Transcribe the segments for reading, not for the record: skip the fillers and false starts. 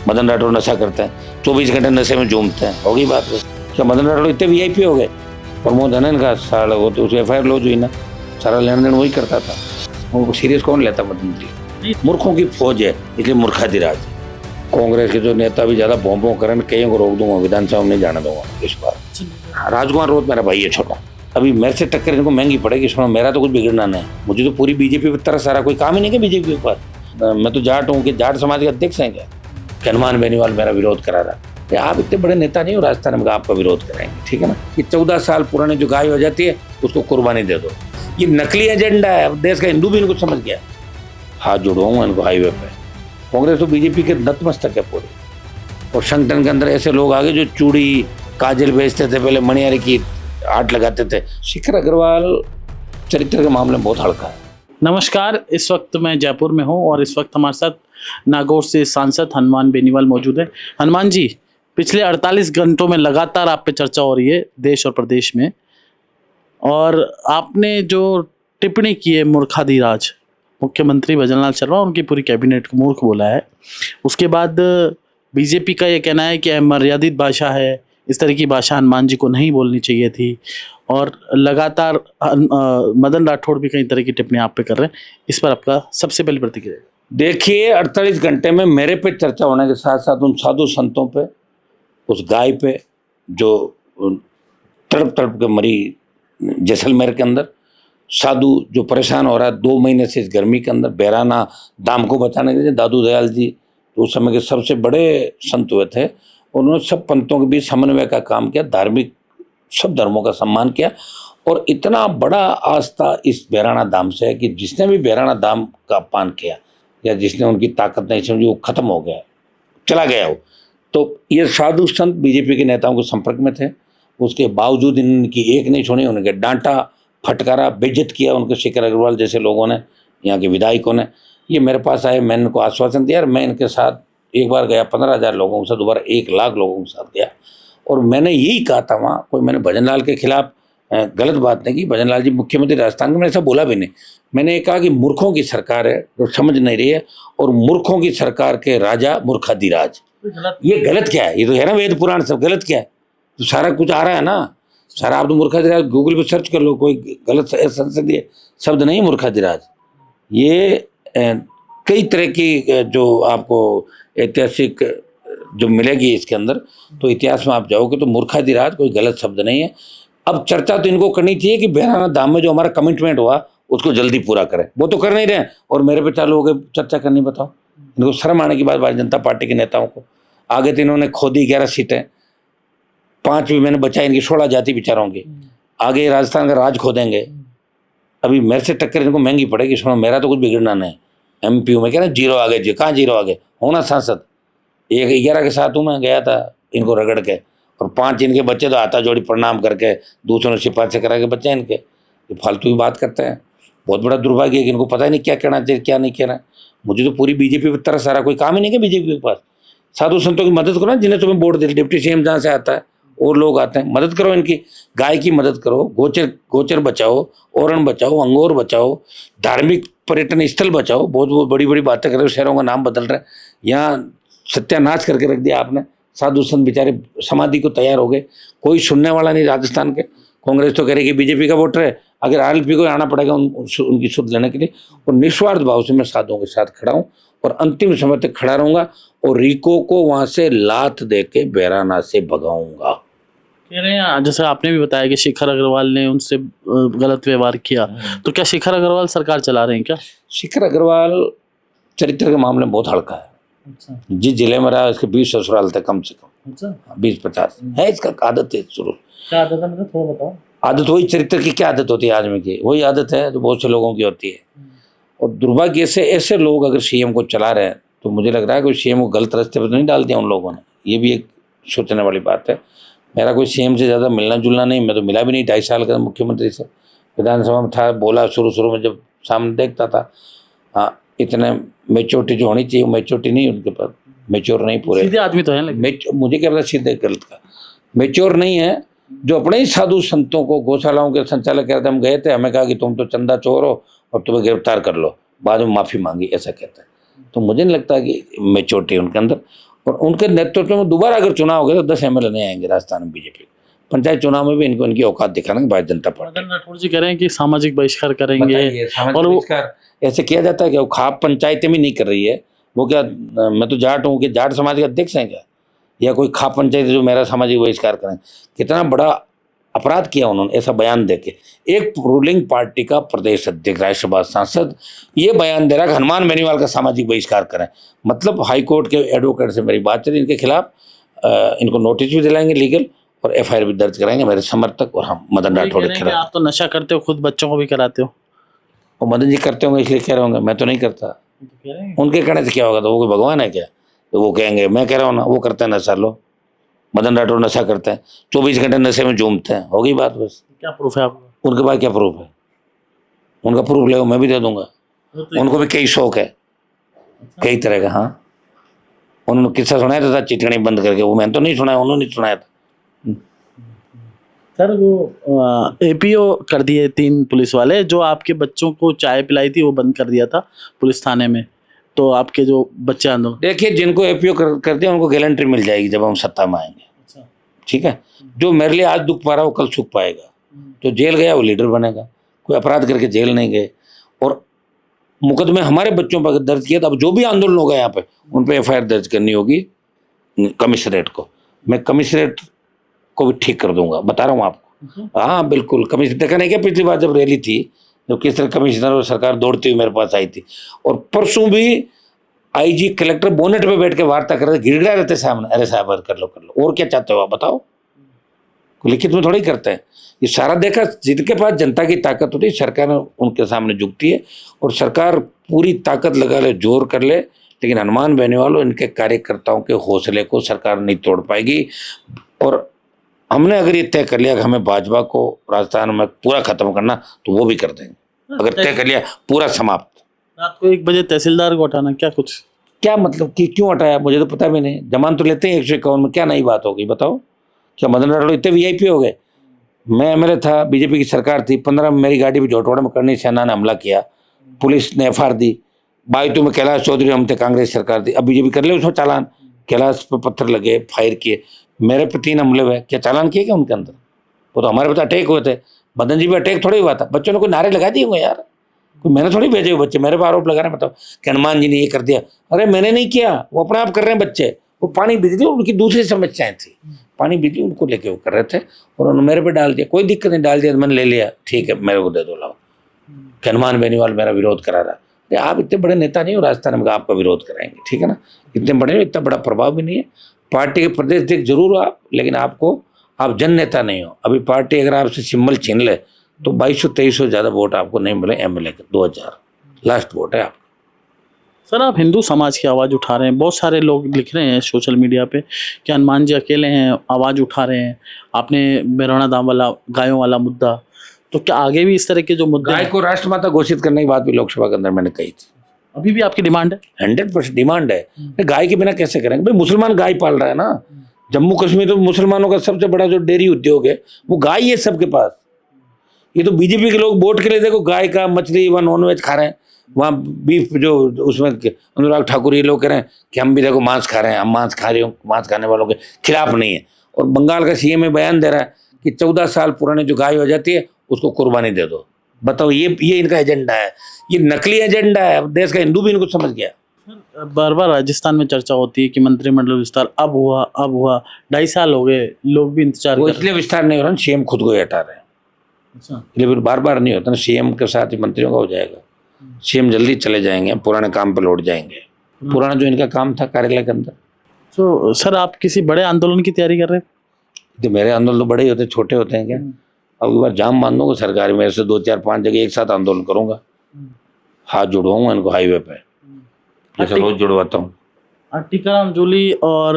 मदन राठौड़ नशा करते हैं, 24 घंटे नशे में झूमते हैं, होगी बात। क्या मदन राठौड़ इतने वीआईपी हो गए? प्रमोद है ना इनका साला, वो तो उसकी एफआईआर लॉन्च हुई ना, सारा लेन देन वही करता था। वो सीरियस कौन लेता? मदन जी मूर्खों की फौज है, इसलिए मूर्खाधिराज। कांग्रेस के जो नेता भी ज्यादा भों करन, कईयों को रोक दूंगा, विधानसभा में नहीं जाने दूंगा इस बार। राजकुमार रोत मेरा भाई है छोटा, अभी मेरे से टक्कर इनको महंगी पड़ेगी। सुनो, मेरा तो कुछ बिगड़ना नहीं, मुझे तो पूरी बीजेपी पर तरह सारा, कोई काम ही नहीं है बीजेपी के ऊपर। मैं तो जाट हूँ कि जाट समाज के अध्यक्ष हैं क्या? हनुमान बेनीवाल मेरा विरोध करा रहा है। आप इतने बड़े नेता नहीं हो राजस्थान में, आपका विरोध कराएंगे, ठीक है ना? ये 14 साल पुराने जो गाय हो जाती है उसको कुर्बानी दे दो। ये नकली एजेंडा है, अब देश का हिंदू भी इनको समझ गया। हाथ जोड़ूंगा इनको हाईवे पे। कांग्रेस तो बीजेपी के नतमस्तक है पूरी, और संगठन के अंदर ऐसे लोग आगे जो चूड़ी काजल बेचते थे, पहले मणियारी की आर्ट लगाते थे। शिखर अग्रवाल चरित्र के मामले में बहुत हल्का है। नमस्कार, इस वक्त मैं जयपुर में हूं और इस वक्त हमारे साथ नागौर से सांसद हनुमान बेनीवाल मौजूद है। हनुमान जी, पिछले 48 घंटों में लगातार आप पे चर्चा हो रही है देश और प्रदेश में, और आपने जो टिप्पणी की है मूर्खाधिराज, मुख्यमंत्री भजनलाल शर्मा उनकी पूरी कैबिनेट को मूर्ख बोला है। उसके बाद बीजेपी का ये कहना है कि मर्यादित भाषा है, इस तरह की भाषा हनुमान जी को नहीं बोलनी चाहिए थी, और लगातार मदन राठौड़ भी कई तरह की टिप्पणी आप पे कर रहे हैं। इस पर आपका सबसे पहले प्रतिक्रिया? देखिए, 48 घंटे में मेरे पे चर्चा होने के साथ साथ उन साधु संतों पे, उस गाय पे जो तड़प तड़प के मरी जैसलमेर के अंदर, साधु जो परेशान हो रहा है 2 महीने से इस गर्मी के अंदर, बहराना दाम को बचाने के लिए दादू दयाल जी तो उस समय के सबसे बड़े संत हुए थे। उन्होंने सब पंथों के बीच समन्वय का काम किया, धार्मिक सब धर्मों का सम्मान किया, और इतना बड़ा आस्था इस बहराना धाम से है कि जिसने भी बहराना धाम का पान किया या जिसने उनकी ताकत नहीं समझी, वो खत्म हो गया, चला गया वो। तो ये साधु संत बीजेपी के नेताओं के संपर्क में थे, उसके बावजूद इनकी एक नहीं छोड़ी, उनके डांटा फटकारा बेइज्जत किया उनके शिखर अग्रवाल जैसे लोगों ने, यहाँ के विधायकों ने। ये मेरे पास आए, मैंने इनको आश्वासन दिया, और मैं इनके साथ एक बार गया 15,000 लोगों के साथ, दोबारा 1 लाख लोगों के साथ गया, और मैंने यही कहा था वहाँ। कोई मैंने भजनलाल के खिलाफ गलत बात नहीं की, भजनलाल जी मुख्यमंत्री राजस्थान के, मैंने ऐसा बोला भी नहीं। मैंने ये कहा कि मूर्खों की सरकार है जो समझ नहीं रही है, और मूर्खों की सरकार के राजा मूर्खाधिराज। ये गलत क्या है? ये तो है ना वेद पुराण सब, गलत क्या है? तो सारा कुछ आ रहा है ना, सारा। आप तो मूर्खाधिराज गूगल पे सर्च कर लो, कोई गलत संसदीय शब्द नहीं मूर्खाधिराज। ये कई तरह की जो आपको ऐतिहासिक जो मिलेगी इसके अंदर, तो इतिहास में आप जाओगे तो मूर्खाधिराज कोई गलत शब्द नहीं है। अब चर्चा तो इनको करनी चाहिए कि बहराना धाम में जो हमारा कमिटमेंट हुआ उसको जल्दी पूरा करें, वो तो कर नहीं रहे हैं, और मेरे पे चालू हो गए चर्चा करनी। बताओ, इनको शर्म आने की बात भारतीय जनता पार्टी के नेताओं को। आगे तो इन्होंने खोदी 11 सीटें, 5 भी मैंने बचाई, इनकी 16 जाति विचारों की। आगे राजस्थान का राज खोदेंगे, अभी मेरे से टक्कर इनको महंगी पड़ेगी। सुनो, मेरा तो कुछ बिगड़ना नहीं। एमपी में क्या ना, 0 आगे जी, कहाँ 0 आगे होना सांसद। 11 के साथ हूँ मैं, गया था इनको रगड़ के, और 5 इनके बच्चे तो हाथा जोड़ी प्रणाम करके दूसरों ने सिफारिश करा के बच्चे इनके। ये फालतू की बात करते हैं। बहुत बड़ा दुर्भाग्य है कि इनको पता ही नहीं क्या कहना चाहिए क्या नहीं कहना। मुझे तो पूरी बीजेपी पर तरह सारा, कोई काम ही नहीं है बीजेपी के पास। साधु संतों की मदद करो ना, जिन्हें तुम्हें वोट दे, डिप्टी सीएम जहाँ से आता है और लोग आते हैं, मदद करो इनकी। गाय की मदद करो, गोचर बचाओ, ओरण बचाओ, अंगोर बचाओ, धार्मिक पर्यटन स्थल बचाओ। बहुत बहुत बड़ी बड़ी बातें कर रहे हो, शहरों का नाम बदल रहे हैं। यहाँ सत्यानाश करके रख दिया आपने। साधु संत बेचारे समाधि को तैयार हो गए, कोई सुनने वाला नहीं राजस्थान के। कांग्रेस तो कह रही कि बीजेपी का वोटर है, अगर आरएलपी को आना पड़ेगा उनकी सुध लेने के लिए। और निस्वार्थ भाव से मैं साधुओं के साथ खड़ा हूँ, और अंतिम समय तक खड़ा रहूंगा, और रिको को वहां से लात दे के बहराना से भगाऊंगा। कह रहे हैं, जैसे आपने भी बताया कि शिखर अग्रवाल ने उनसे गलत व्यवहार किया, तो क्या शिखर अग्रवाल सरकार चला रहे हैं क्या? शिखर अग्रवाल चरित्र के मामले में बहुत हल्का है। अच्छा। जिस जिले में रहा इसके 20 ससुराल थे कम से कम। अच्छा। 20-50 है इसका आदत है शुरू। क्या आदत है, मतलब थोड़ा बताओ। आदत वही चरित्र की क्या आदत होती है आदमी की, वही आदत है जो बहुत से लोगों की होती है। और दुर्भाग्य से ऐसे लोग अगर सीएम को चला रहे हैं, तो मुझे लग रहा है कि सीएम को गलत रास्ते पर तो नहीं डाल दिया उन लोगों ने। ये भी एक सोचने वाली बात है। मेरा कोई सीएम से ज़्यादा मिलना जुलना नहीं, मैं तो मिला भी नहीं 2.5 साल का मुख्यमंत्री से। विधानसभा में था, बोला शुरू में जब सामने देखता था। हाँ, इतने मेच्योरिटी जो होनी चाहिए मेच्योरिटी नहीं उनके पास, मेच्योर नहीं पूरे। सीधे आदमी तो है, मुझे क्या पता सीधे गलत का, मेच्योर नहीं है। जो अपने ही साधु संतों को, गौशालाओं के संचालक कहते, हम गए थे, हमें कहा कि तुम तो चंदा चोर हो और तुम्हें गिरफ्तार कर लो, बाद में माफ़ी मांगी, ऐसा कहता है। तो मुझे नहीं लगता कि मेच्योरिटी उनके अंदर। और उनके नेतृत्व में दोबारा अगर चुनाव हो गया तो 10 MLA नहीं आएंगे राजस्थान में बीजेपी। पंचायत चुनाव में भी इनको इनकी औकात दिखाना भारतीय जनता पार्टी। मदन राठौर जी कह रहे हैं कि सामाजिक बहिष्कार करेंगे बताइए, सामाजिक और वो बहिष्कार ऐसे किया जाता है कि वो खाप पंचायतें भी नहीं कर रही है। वो क्या, मैं तो जाट हूँ कि जाट समाज के अध्यक्ष हैं क्या, या कोई खाप पंचायत जो मेरा सामाजिक बहिष्कार करें? कितना बड़ा अपराध किया उन्होंने ऐसा बयान देके। एक रूलिंग पार्टी का प्रदेश अध्यक्ष, राज्यसभा सांसद ये बयान दे रहा है कि हनुमान बेनीवाल का सामाजिक बहिष्कार करें। मतलब हाईकोर्ट के एडवोकेट से मेरी बात चली, इनके खिलाफ इनको नोटिस भी दिलाएंगे लीगल, और FIR भी दर्ज कराएंगे मेरे समर्थक और हम मदन राठौड़ के खिलाफ। आप तो नशा करते हो, खुद बच्चों को भी कराते हो। वो मदन जी करते होंगे इसलिए कह रहे होंगे, मैं तो नहीं करता। उनके कहने से क्या होगा? तो वो कोई भगवान है क्या? तो वो कहेंगे मैं कह रहा हूँ ना, वो करते हैं नशा, लो मदन राठौड़ नशा करते हैं, 24 घंटे नशे में झूमते हैं, होगी बात बस। क्या प्रूफ है आपको? उनके पास क्या प्रूफ है? उनका प्रूफ ले, मैं भी दे दूंगा। उनको भी कई शौक है, कई तरह का। हाँ, उन्होंने किस्सा सुनाया था चिटनी बंद करके, वो मैंने तो नहीं सुनाया, उन्होंने सुनाया था। सर वो APO कर दिए 3 पुलिस वाले, जो आपके बच्चों को चाय पिलाई थी वो बंद कर दिया था पुलिस थाने में। तो आपके जो बच्चे आंदोलन, देखिए जिनको APO कर दिया उनको गैलेंट्री मिल जाएगी जब हम सत्ता में आएंगे। अच्छा, ठीक है, जो मेरे लिए आज दुख पा रहा है वो कल सुख पाएगा। जो जेल गया वो लीडर बनेगा, कोई अपराध करके जेल नहीं गए। और मुकदमे हमारे बच्चों पर दर्ज किया, तो अब जो भी आंदोलन होगा यहाँ पे उन पर FIR दर्ज करनी होगी कमिश्नरेट को। मैं कमिश्नरेट को भी ठीक कर दूंगा, बता रहा हूँ आपको। हाँ बिल्कुल, कमिश्नर देखा नहीं क्या पिछली बार जब रैली थी, जब किस तरह कमिश्नर और सरकार दौड़ती हुई मेरे पास आई थी। और परसों भी IG कलेक्टर बोनेट पे बैठ के वार्ता कर रहे थे, गिड़गिड़ा रहते सामने, अरे साहब कर लो और क्या चाहते हो आप बताओ। लिखित में थोड़ी करते हैं ये सारा। देखा, जिनके पास जनता की ताकत होती है सरकार उनके सामने झुकती है, और सरकार पूरी ताकत लगा ले, जोर कर ले, लेकिन हनुमान बेनीवाल इनके कार्यकर्ताओं के हौसले को सरकार नहीं तोड़ पाएगी। और हमने अगर ये तय कर लिया कि हमें भाजपा को राजस्थान में पूरा खत्म करना, तो वो भी कर देंगे। अगर तय कर लिया पूरा समाप्त। रात को 1 बजे तहसीलदार को हटाना, क्या मतलब कि क्यों हटाया मुझे तो पता भी नहीं। जमान तो लेते हैं 151 में, क्या नई बात हो गई बताओ? क्या मदन राठौड़ इतने VIP हो गए? मैं MLA था, बीजेपी की सरकार थी, 15 में मेरी गाड़ी भी झोटवाड़ा में करनी सेना ने हमला किया, पुलिस ने FIR दी। 22 में कैलाश चौधरी हम थे, कांग्रेस सरकार थी, अब बीजेपी कर ले उसमें चालान। कैलाश पर पत्थर लगे, फायर किए, मेरे पे 3 हमले हुए, क्या चालान किए क्या उनके अंदर? वो तो हमारे पे अटैक हुए थे, मदन जी पे अटैक थोड़ा हुआ था। बच्चों ने कोई नारे लगा दिए होंगे यार, कोई मैंने थोड़ी भेजे हुए बच्चे मेरे पर आरोप लगा रहे हैं। बताओ कि हनुमान जी ने ये कर दिया, अरे मैंने नहीं किया, वो अपने आप कर रहे हैं बच्चे। वो पानी बिजली उनकी दूसरी समस्याएं थी, पानी बिजली उनको लेके वो कर रहे थे, और उन्होंने मेरे पे डाल दिया। कोई दिक्कत नहीं, डाल दिया तो मैंने ले लिया, ठीक है मेरे को दे दो लाओ। कि हनुमान बेनीवाल मेरा विरोध करा रहा है। आप इतने बड़े नेता नहीं हो राजस्थान में आपका विरोध कराएंगे, ठीक है ना? इतने बड़े, इतना बड़ा प्रभाव भी नहीं है। पार्टी के प्रदेश अध्यक्ष जरूर हो आप, लेकिन आप जन नेता नहीं हो। अभी पार्टी अगर आपसे सिंबल छीन ले तो 2200-2300 ज़्यादा वोट आपको नहीं मिले MLA के, 2000 लास्ट वोट है आपका। सर आप हिंदू समाज की आवाज़ उठा रहे हैं, बहुत सारे लोग लिख रहे हैं सोशल मीडिया पे कि हनुमान जी अकेले हैं, आवाज़ उठा रहे हैं। आपने बेरोना दाम वाला, गायों वाला मुद्दा, तो क्या आगे भी इस तरह के जो मुद्दे, गाय को राष्ट्रमाता घोषित करने की बात भी लोकसभा के अंदर मैंने कही थी। अभी भी आपकी डिमांड है? 100% डिमांड है। गाय के बिना कैसे करेंगे भाई? मुसलमान गाय पाल रहा है ना। जम्मू कश्मीर तो मुसलमानों का सबसे बड़ा जो डेयरी उद्योग है वो गाय है सबके पास। ये तो बीजेपी के लोग वोट के लिए देखो गाय का, मछली व नॉनवेज खा रहे हैं। वहाँ बीफ जो उसमें अनुराग ठाकुर ये लोग कह रहे हैं कि हम भी देखो मांस खा रहे हैं, हम मांस खा रहे हो, मांस खाने वालों के खिलाफ नहीं है। और बंगाल का CM बयान दे रहा है कि 14 साल पुरानी जो गाय हो जाती है उसको कुर्बानी दे दो। बताओ, ये इनका एजेंडा है, ये नकली एजेंडा है। देश का हिंदू भी इनको समझ गया। बार बार राजस्थान में चर्चा होती है कि मंत्रिमंडल विस्तार अब हुआ 2.5 साल हो गए, लोग भी इंतजार वो कर रहे इसलिए विस्तार नहीं हो रहा, CM खुद को ही हटा रहे हैं। अच्छा, इसलिए फिर बार बार नहीं होता ना, CM के साथ ही मंत्रियों का हो जाएगा। CM जल्दी चले जाएंगे, पुराने काम पे लौट जाएंगे। पुराना जो इनका काम था कार्यालय के अंदर। तो सर आप किसी बड़े आंदोलन की तैयारी कर रहे हैं? तो मेरे आंदोलन तो बड़े ही होते, छोटे होते हैं क्या? अब एक बार जाम मान दूंगा सरकारी, मेरे से 2-4-5 जगह एक साथ आंदोलन करूंगा। हाथ जुड़वाऊंगा इनको हाईवे पे, जैसे रोज जुड़वाता हूँ। टीकाराम जूली और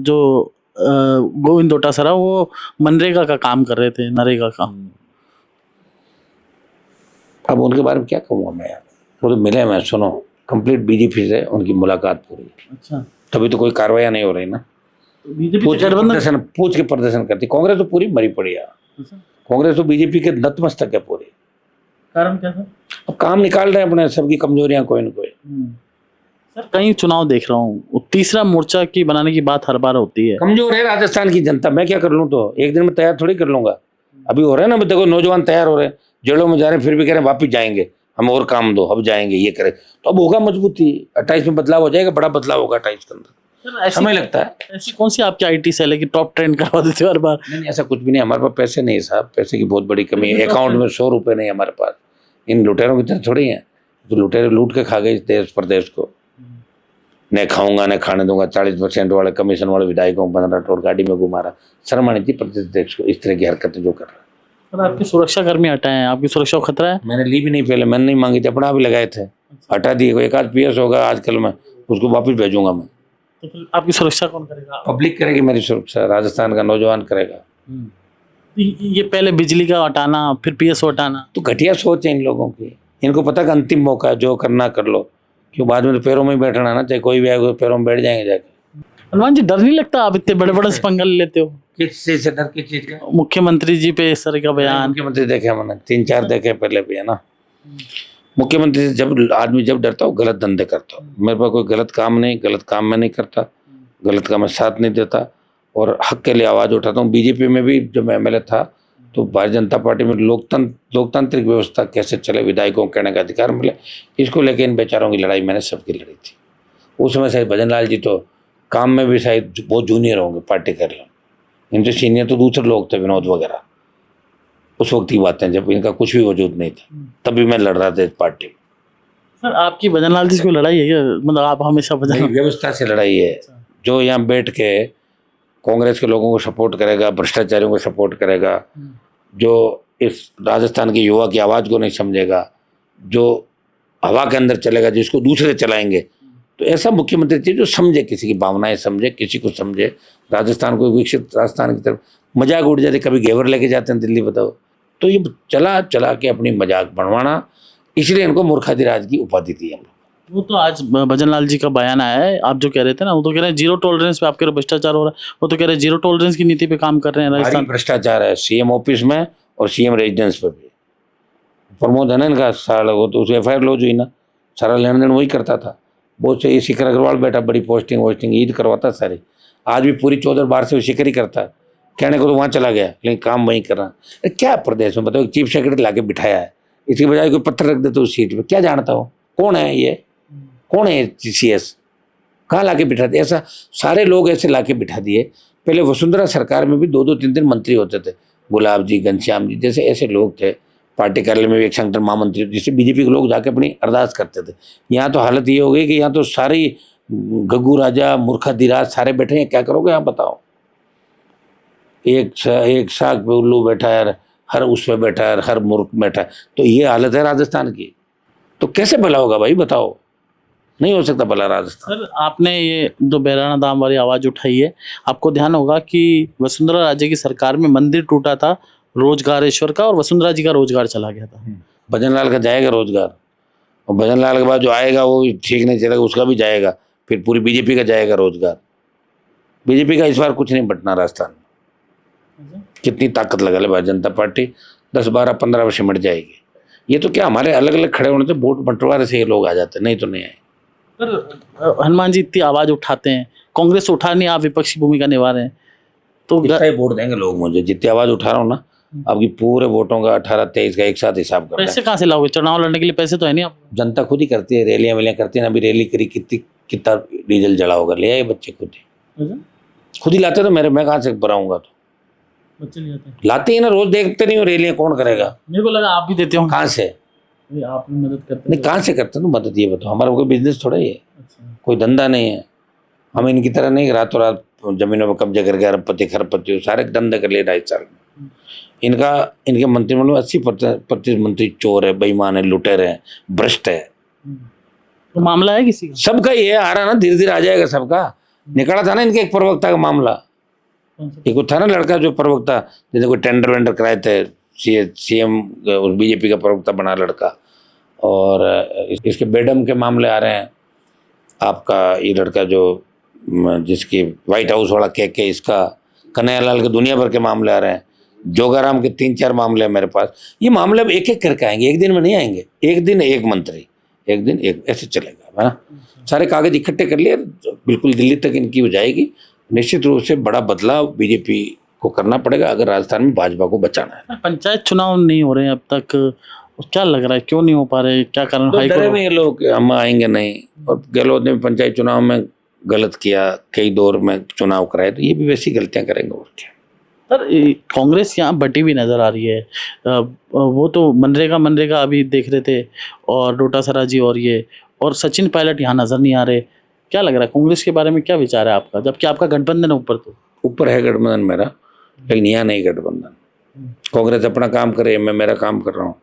जो गोविंद डोटासरा वो मनरेगा का काम कर रहे थे, नरेगा का। अब उनके बारे में क्या कहूँगा मैं यार, वो तो मिले, मैं सुनो कंप्लीट बीजेपी से उनकी मुलाकात पूरी। अच्छा, तभी तो कोई कार्रवाई नहीं हो रही ना। पूछ के प्रदर्शन करती कांग्रेस तो पूरी मरी पड़ी है। कांग्रेस तो बीजेपी के नतमस्तक है पूरी। कारण क्या था? अब काम निकाल रहे हैं अपने, सबकी कमजोरियां कोई न कोई। सर कई चुनाव देख रहा हूँ, तीसरा मोर्चा की बनाने की बात हर बार होती है। कमजोर है राजस्थान की जनता, मैं क्या कर लूं, तो एक दिन में तैयार थोड़ी कर लूंगा। अभी हो रहा है ना, देखो नौजवान तैयार हो रहे हैं, जेलों में जा रहे हैं, फिर भी कह रहे हैं वापिस जाएंगे, हम और काम दो, अब जाएंगे, ये करें। तो अब होगा मजबूती, 28 में बदलाव हो जाएगा, बड़ा बदलाव होगा 28 के अंदर, सर समय लगता है। ऐसी कौन सी आपकी आईटी सेल है कि टॉप ट्रेंड करवा देते हो हर बार? नहीं ऐसा कुछ भी नहीं, हमारे पास पैसे नहीं है साहब, पैसे की बहुत बड़ी कमी है, अकाउंट में 100 रुपए नहीं है हमारे पास। इन लुटेरों की तरह थोड़ी है, तो लुटेरे लूट के खा गए इस देश प्रदेश को। न खाऊंगा न खाने दूंगा, 40% वाले कमीशन वाले विधायकों को 15 टोर गाड़ी में घुमा रहा। शर्म आनी चाहिए प्रदेश अध्यक्ष को इस तरह की हरकतें जो कर रहा है। सर आपके सुरक्षा कर्मी हटाए हैं, आपकी सुरक्षा को खतरा है? मैंने ली भी नहीं, पहले मैंने नहीं मांगी थी, अपना आप ही लगाए थे, हटा दिए। कोई एक आध पीएस होगा आजकल में, उसको वापस भेजूंगा मैं। तो फिर आपकी सुरक्षा कौन करेगा? पब्लिक करेगी मेरी सुरक्षा, राजस्थान का नौजवान करेगा। ये पहले बिजली का हटाना, फिर पीएस हटाना, तो घटिया सोच है इन लोगों की, इनको पता कि अंतिम मौका है, जो करना कर लो, क्यों बाद में तो पैरों में ही बैठना ना, चाहे कोई भी आए पैरों में बैठ जाएंगे जाके। हनुमान जी डर नहीं लगता आप इतने बड़े बड़े पंगे लेते हो? किस चीज से डर, किस चीज का? मुख्यमंत्री जी पे इस तरह का बयान। मुख्यमंत्री देखे मैंने 3-4 देखे पहले भी, है ना। मुख्यमंत्री से जब आदमी जब डरता हो गलत धंधे करता हो। मेरे पास कोई गलत काम नहीं, गलत काम मैं नहीं करता, गलत काम में साथ नहीं देता और हक के लिए आवाज उठाता हूँ। बीजेपी में भी जब मैं एमएलए था तो भारतीय जनता पार्टी में लोकतांत्रिक व्यवस्था कैसे चले, विधायकों को कहने का अधिकार मिले, इसको लेके इन बेचारों की लड़ाई मैंने सबकी लड़ी थी। उस समय शायद भजन लाल जी तो काम में भी शायद बहुत जूनियर होंगे पार्टी कर लो, इनसे सीनियर तो दूसरे लोग थे, विनोद वगैरह। उस वक्त की बातें जब इनका कुछ भी वजूद नहीं था, तभी मैं लड़ रहा था इस पार्टी में। सर आपकी भजन लाल जी से कोई लड़ाई है क्या? मतलब आप हमेशा भजन व्यवस्था से लड़ाई है, जो यहाँ बैठ के कांग्रेस के लोगों को सपोर्ट करेगा, भ्रष्टाचारियों को सपोर्ट करेगा, जो इस राजस्थान की युवा की आवाज़ को नहीं समझेगा, जो हवा के अंदर चलेगा, जिसको दूसरे चलाएंगे, तो ऐसा मुख्यमंत्री चाहिए जो समझे, किसी की भावनाएं समझे, किसी को समझे, राजस्थान को विकसित राजस्थान की तरफ। मजाक उड़ जाते, कभी घेवर लेके जाते हैं दिल्ली, बताओ। तो ये चला चला के अपनी मजाक बनवाना, इसलिए इनको मूर्खाधिराज की उपाधि दी हम लोग। वो तो आज भजन लाल जी का बयान आया है, आप जो कह रहे थे ना, वो तो कह रहे हैं जीरो टॉलरेंस पे आपके भ्रष्टाचार हो रहा है, वो तो कह रहे हैं जीरो टॉलरेंस की नीति पे काम कर रहे हैं राजस्थान। भ्रष्टाचार है सीएम ऑफिस में और सीएम रेजिडेंस पे भी। प्रमोद है ना इनका सारा, वो तो उसे FIR लॉज हुई ना, सारा लेन देन वही करता था। बहुत से शिखर अग्रवाल बैठा, बड़ी पोस्टिंग ईद करवाता सारी, आज भी पूरी 14 बार से वो शिखर ही करता है। कहने को तो वहाँ चला गया, लेकिन काम वहीं कर रहा है। क्या प्रदेश में बताओ, चीफ सेक्रेटरी लाके बिठाया है, इसकी बजाय कोई पत्थर रख देते उस सीट पे, क्या जानता हो कौन है ये, कौन है CS, कहाँ लाके बिठा दिया? ऐसा सारे लोग ऐसे लाके बिठा दिए। पहले वसुंधरा सरकार में भी 2-2, 3-3 मंत्री होते थे, गुलाब जी, घनश्याम जी जैसे ऐसे लोग थे। पार्टी कार्यालय में भी एक संगठन महामंत्री, जिससे बीजेपी के लोग जाके अपनी अरदास करते थे। यहाँ तो हालत ये हो गई कि यहाँ तो सारी गग्गू राजा, मूर्खाधिराज सारे बैठे हैं, क्या करोगे आप बताओ? एक साग पे उल्लू बैठा है, हर उस पे बैठा है, हर मूर्ख बैठा है। तो ये हालत है राजस्थान की, तो कैसे भला होगा भाई बताओ? नहीं हो सकता भला राजस्थान। सर आपने ये जो बहराना दाम वाली आवाज उठाई है, आपको ध्यान होगा कि वसुंधरा राजे की सरकार में मंदिर टूटा था रोजगारेश्वर का, और वसुंधरा जी का रोजगार चला गया था। भजन लाल का जाएगा रोजगार, और भजन लाल के बाद जो आएगा वो ठीक नहीं चलेगा, उसका भी जाएगा, फिर पूरी बीजेपी का जाएगा रोजगार। बीजेपी का इस बार कुछ नहीं बटना राजस्थान में। कितनी ताकत लगा ले भारतीय जनता पार्टी, 10, 12, 15 वर्ष मिट जाएगी। ये तो क्या हमारे अलग अलग खड़े होने से वोट बंटवारे से ये लोग आ जाते, नहीं तो नहीं आए। पर हनुमान जी इतनी आवाज उठाते हैं, कांग्रेस उठा नहीं, आप विपक्षी भूमिका निभा रहे हैं, तो वोट देंगे लोग मुझे, जितनी आवाज उठा रहा हूँ ना, आपकी पूरे वोटों का 18-23 का एक साथ हिसाब कर। पैसे कहाँ से लाओगे? चुनाव लड़ने के लिए पैसे तो है नहीं आप? जनता खुद ही करती है, रैलियां वैलियां करती है ना। अभी रैली करी, कितना डीजल जला होगा, ले आए बच्चे खुद ही लाते। तो मैं कहाँ से भराऊंगा? तो बच्चे लाते ही ना, रोज देखते नहीं हो रैलियां, कौन करेगा? मेरे को लगा आप भी देते हो। कहाँ से? आप मदद करते नहीं, कहाँ से करते? तुम मदद ये बताओ, हमारा कोई बिजनेस थोड़ा ही है, कोई धंधा नहीं है। हम इनकी तरह नहीं रातों रात जमीनों पर कब्जे करके अरबपति खरबपति सारे धंधे कर लिए 2.5 साल में। इनके मंत्रिमंडल में 80% मंत्री चोर है, बेईमान है, लुटेरे हैं, भ्रष्ट है। तो मामला है किसी का? सबका ही है, आ रहा ना, धीरे धीरे आ जाएगा सबका। निकला था ना इनके एक प्रवक्ता का मामला, एक था ना लड़का जो प्रवक्ता, जैसे कोई टेंडर वेंडर कराए थे, CM उस बीजेपी का प्रवक्ता बना लड़का। और इसके बेडम के मामले आ रहे हैं, आपका ये लड़का जो जिसकी व्हाइट हाउस वाला केक है, इसका कन्हैयालाल के दुनिया भर के मामले आ रहे हैं। जोगाराम के 3-4 मामले हैं मेरे पास। ये मामले अब एक एक करके आएंगे, एक दिन में नहीं आएंगे। एक दिन एक मंत्री, एक दिन एक, ऐसे चलेगा। है ना। सारे कागज इकट्ठे कर लिए, बिल्कुल दिल्ली तक इनकी हो जाएगी। निश्चित रूप से बड़ा बदलाव बीजेपी को करना पड़ेगा अगर राजस्थान में भाजपा को बचाना है। पंचायत चुनाव नहीं हो रहे हैं अब तक, क्या लग रहा है क्यों नहीं हो पा रहे, क्या कारण? तो डरे हाईकोर्ट में ये लोग हम आएंगे नहीं, और गहलोत ने पंचायत चुनाव में गलत किया, कई दौर में चुनाव कराए, तो ये भी वैसी गलतियां करेंगे और क्या। सर कांग्रेस यहाँ बटी हुई नजर आ रही है। वो तो मनरेगा अभी देख रहे थे, और डोटासरा जी और ये, और सचिन पायलट यहाँ नजर नहीं आ रहे। क्या लग रहा है कांग्रेस के बारे में, क्या विचार है आपका, जबकि आपका गठबंधन है ऊपर? तो ऊपर है गठबंधन मेरा, लेकिन यहाँ नहीं गठबंधन। कांग्रेस अपना काम करे, मैं मेरा काम कर रहा हूँ।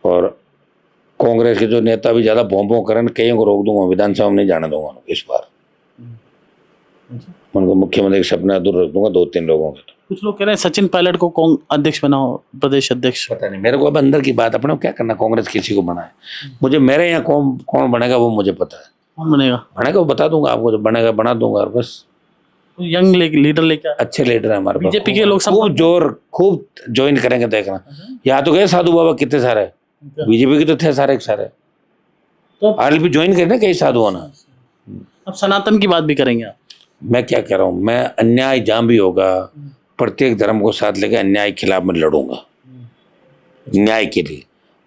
और कांग्रेस के जो नेता भी ज्यादा भों करें, कईयों को रोक दूंगा, विधानसभा में नहीं जाने दूंगा इस बार। उनको मुख्यमंत्री के सपने दूर रख दूंगा, 2-3 लोगों के। तो कुछ लोग कह रहे हैं सचिन पायलट को अध्यक्ष बनाओ, प्रदेश अध्यक्ष। पता नहीं मेरे को, अब अंदर की बात, अपने को क्या करना, कांग्रेस किसी को बनाए। मुझे मेरे यहाँ कौन बनेगा वो मुझे पता है। कौन बनेगा वो बता दूंगा आपको, जो बनेगा बना दूंगा। और बस यंग लीडर लेकर, अच्छे लीडर है हमारे पास। बीजेपी के लोग खूब ज्वाइन करेंगे, देखना। यहाँ तो गए साधु बाबा कितने सारे, बीजेपी के तो थे सारे के सारे, तो आरएलपी ज्वाइन करने कई साधु होना। अब सनातन की बात भी करेंगे आप? मैं क्या कह रहा हूँ, मैं अन्याय जहाँ भी होगा प्रत्येक धर्म को साथ लेकर अन्याय के खिलाफ मैं लड़ूंगा, न्याय के लिए।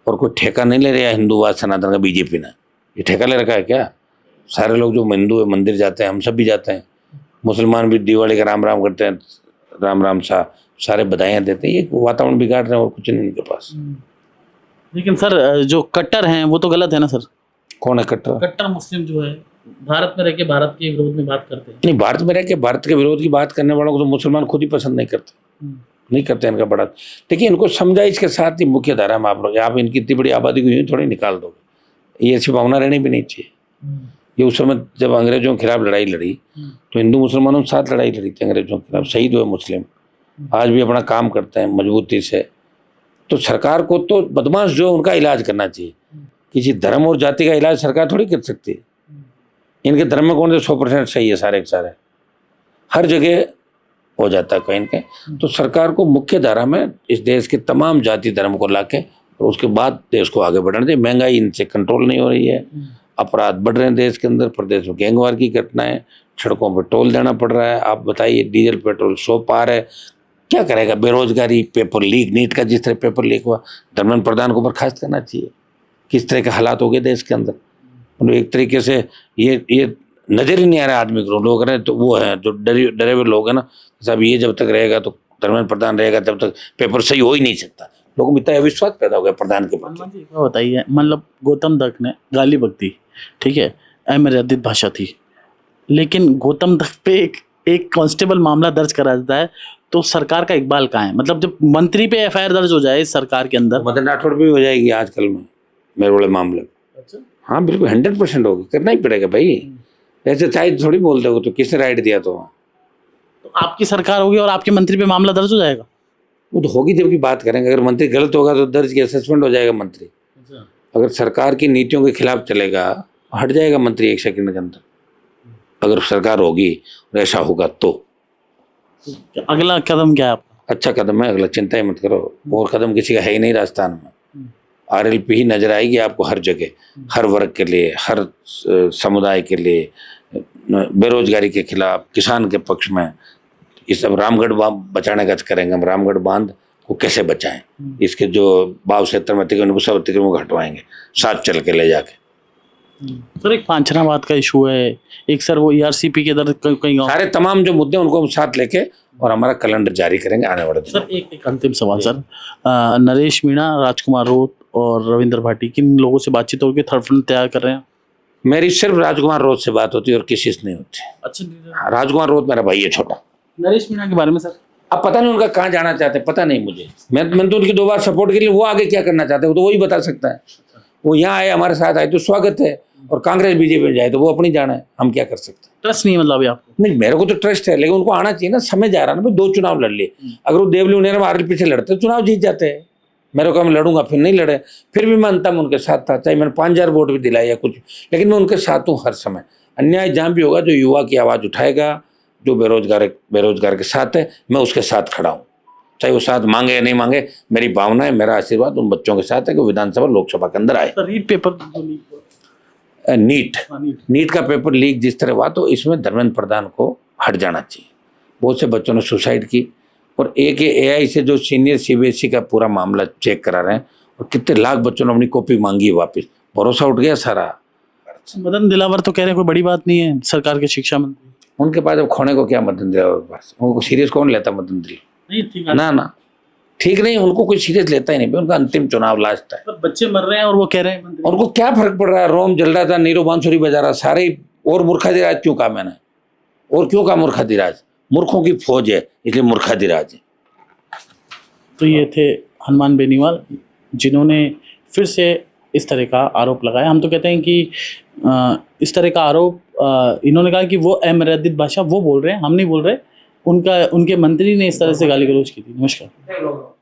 और कोई ठेका नहीं ले रहा है हिंदूवाद सनातन का बीजेपी ने। ये ठेका ले रखा है क्या? सारे लोग जो हिंदू है मंदिर जाते हैं, हम सब भी जाते हैं। मुसलमान भी दिवाली का राम राम करते हैं, राम राम सा सारे बधाइयाँ देते हैं। ये वातावरण बिगाड़ रहे हैं और कुछ नहीं इनके पास। लेकिन सर जो कट्टर हैं वो तो गलत है ना सर? कौन है कट्टर? कट्टर मुस्लिम जो है, भारत में रह के भारत के विरोध में बात करते हैं। नहीं, भारत में रह के भारत के विरोध की बात करने वालों को तो मुसलमान खुद ही पसंद नहीं करते, नहीं करते इनका बड़ा। देखिए, इनको समझाइश के साथ ही मुख्य धारा में आप लोग, आप इनकी इतनी बड़ी आबादी को यूँ थोड़ी निकाल दोगे। ये ऐसी भावना रहनी भी नहीं चाहिए। ये उस समय जब अंग्रेजों के खिलाफ लड़ाई लड़ी तो हिंदू मुसलमानों के साथ लड़ाई लड़ी थी अंग्रेजों के खिलाफ। शहीद हुए मुस्लिम, आज भी अपना काम करते हैं मजबूती से। तो सरकार को तो बदमाश जो उनका इलाज करना चाहिए। किसी धर्म और जाति का इलाज सरकार थोड़ी कर सकती है। इनके धर्म में कौन से 100% सही है? सारे के सारे हर जगह हो जाता है कहीं न कहीं। तो सरकार को मुख्य धारा में इस देश के तमाम जाति धर्म को लाके और उसके बाद देश को आगे बढ़ाना चाहिए। महंगाई इनसे कंट्रोल नहीं हो रही है, अपराध बढ़ रहे हैं देश के अंदर, प्रदेश में गैंगवार की घटनाएं, सड़कों पर टोल देना पड़ रहा है। आप बताइए, डीजल पेट्रोल 100 पार है, क्या करेगा? बेरोजगारी, पेपर लीक, नीट का जिस तरह पेपर लीक हुआ, धर्मेंद्र प्रधान को बर्खास्त करना चाहिए। किस तरह के हालात हो गए देश के अंदर। एक तरीके से ये नजर ही नहीं आ रहा आदमी को। लोग रहे तो वो है जो डरे हुए लोग हैं ना, साहब ये जब तक रहेगा तो धर्मेंद्र प्रधान रहेगा तब तक पेपर सही हो ही नहीं सकता। लोगों में इतना अविश्वास पैदा हो गया प्रधान के प्रति। बताइए, मतलब गौतम दत्त ने गाली बकती, ठीक है, अमर्यादित भाषा थी, लेकिन गौतम दत्त पे एक कांस्टेबल मामला दर्ज करा जाता है, तो सरकार का इकबाल कहाँ है? मतलब जब मंत्री पे एफआईआर दर्ज हो जाए इस सरकार के अंदर, मदन राठौड़ भी हो जाएगी आजकल में मेरे बड़े मामले में। अच्छा, हाँ बिल्कुल 100% होगी, करना ही पड़ेगा भाई। ऐसे चाहे थोड़ी बोल दोगे तो किसने राइट दिया? तो आपकी सरकार होगी और आपके मंत्री पे मामला दर्ज हो जाएगा? वो तो होगी जब की बात करेंगे। अगर मंत्री गलत होगा तो दर्ज किया, सस्पेंड हो जाएगा मंत्री। अगर सरकार की नीतियों के खिलाफ चलेगा हट जाएगा मंत्री 1 सेकंड के अंदर। अगर सरकार होगी और ऐसा होगा तो अगला कदम क्या है आपका? अच्छा कदम है अगला, चिंता ही मत करो। और कदम किसी का है ही नहीं राजस्थान में। आरएलपी ही नजर आएगी आपको हर जगह, हर वर्ग के लिए, हर समुदाय के लिए, बेरोजगारी के खिलाफ, किसान के पक्ष में। इस अब रामगढ़ बांध बचाने का करेंगे हम। रामगढ़ बांध को कैसे बचाएं, इसके जो भाव क्षेत्र में अतिक्रमण सब अतिक्रमण को हटवाएंगे साथ चल के ले जाके। सर एक पांचनाबाद का इशू है, एक सर वो ईआरसीपी के अंदर कहीं सारे तमाम जो मुद्दे उनको हम साथ लेके और हमारा कैलेंडर जारी करेंगे आने वाले दिन। सर एक अंतिम सवाल सर, नरेश मीणा, राजकुमार रोत और रविंद्र भाटी, किन लोगों से बातचीत होगी? थर्ड फ्रंट तैयार कर रहे हैं? मेरी सिर्फ राजकुमार रोत से बात होती है और किसी से नहीं होती। अच्छा, राजकुमार रोत मेरा भाई है छोटा। नरेश मीणा के बारे में सर अब पता नहीं उनका कहाँ जाना चाहते, पता नहीं मुझे। मैंने तो उनकी 2 बार सपोर्ट के लिए, वो आगे क्या करना चाहते हैं वो तो वही बता सकता है। वो यहाँ आए, हमारे साथ आए तो स्वागत है, और कांग्रेस बीजेपी में जाए तो वो अपनी जाना है, हम क्या कर सकते हैं। ट्रस्ट नहीं मतलब आपको? नहीं, मेरे को तो ट्रस्ट है, लेकिन उनको आना चाहिए ना। समय जा रहा है ना भाई, 2 चुनाव लड़ लिए। अगर वो देवली उन्हें आरएलपी से लड़ते चुनाव जीत जाते हैं। मेरे को मैं लड़ूंगा, फिर नहीं लड़े, फिर भी मैं अंतम उनके साथ था, चाहे मैंने 5000 वोट भी दिलाए या कुछ, लेकिन मैं उनके साथ हूँ हर समय। अन्याय जहाँ भी होगा, जो युवा की आवाज़ उठाएगा, जो बेरोजगार के साथ है, मैं उसके साथ खड़ा हूँ। चाहे वो साथ मांगे या नहीं मांगे, मेरी भावना है, मेरा आशीर्वाद उन बच्चों के साथ है कि विधानसभा लोकसभा के अंदर आए। रीड पेपर जो लीक हुआ, नीट का पेपर लीक जिस तरह हुआ, तो इसमें धर्मेंद्र प्रधान को हट जाना चाहिए। बहुत से बच्चों ने सुसाइड की, और एक एआई से जो सीनियर सीबीएसई का पूरा मामला चेक करा रहे हैं, और कितने लाख बच्चों ने अपनी कॉपी मांगी है वापस, भरोसा उठ गया सारा। मदन दिलावर तो कह रहे हैं कोई बड़ी बात नहीं है, सरकार के शिक्षा मंत्री। उनके पास अब खोने को क्या मदन दिलावर के पास, उनको सीरियस कौन लेता मदन दिल? नहीं ठीक है, ना ठीक नहीं, उनको कोई सीरियस लेता ही नहीं, उनका अंतिम चुनाव लास्ट है। पर बच्चे मर रहे हैं और वो कह रहे हैं मंत्री। उनको क्या फर्क पड़ रहा है? रोम जल रहा था, नीरू बांसुरी बजा रहा, सारे। और मूर्खाधिराज क्यों कहा मैंने? और क्यों कहा मूर्खाधिराज? मूर्खों की फौज है, इसलिए मूर्खाधिराज है। तो ये थे हनुमान बेनीवाल, जिन्होंने फिर से इस तरह का आरोप लगाया। हम तो कहते हैं कि इस तरह का आरोप इन्होंने कहा कि वो अमर्यादित भाषा वो बोल रहे हैं, हम नहीं बोल रहे। उनके मंत्री ने इस तरह से गाली गलौज की थी। नमस्कार।